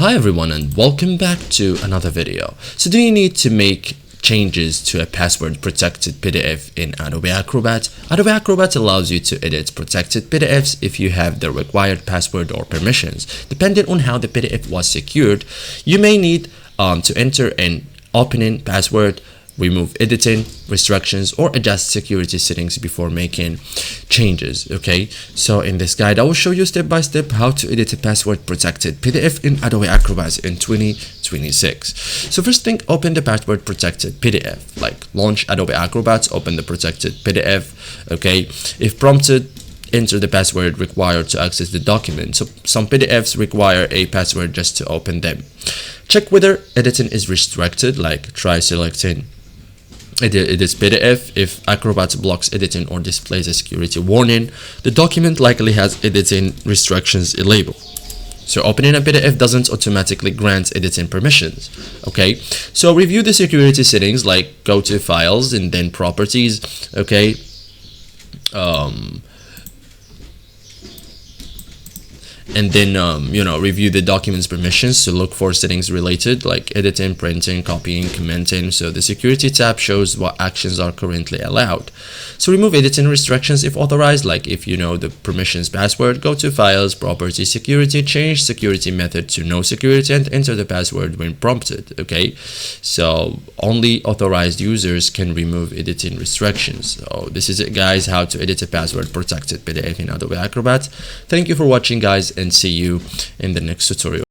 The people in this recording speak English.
Hi everyone and welcome back to another video. So do you need to make changes to a password protected PDF in Adobe Acrobat? Adobe Acrobat allows you to edit protected PDFs if you have the required password or permissions. Depending on how the PDF was secured, you may need to enter an opening password, remove editing restrictions, or adjust security settings before making changes. Okay, so in this guide I will show you step by step how to edit a password protected PDF in Adobe Acrobat in 2026. So first thing, open the password protected PDF. Like, launch Adobe Acrobat, open the protected PDF. Okay, if prompted, enter the password required to access the document. So some PDFs require a password just to open them. Check whether editing is restricted, like try selecting edit PDF. If Acrobat blocks editing or displays a security warning, the document likely has editing restrictions enabled. So opening a PDF doesn't automatically grant editing permissions. Okay, so review the security settings, like go to files and then properties. Okay, and then review the document's permissions to look for settings related, like editing, printing, copying, commenting. So the security tab shows what actions are currently allowed. So remove editing restrictions if authorized, like if you know the permissions password, go to files, property, security, change security method to no security, and enter the password when prompted. Okay, so only authorized users can remove editing restrictions. So this is it, guys, how to edit a password protected PDF in Adobe Acrobat. Thank you for watching, guys, and see you in the next tutorial.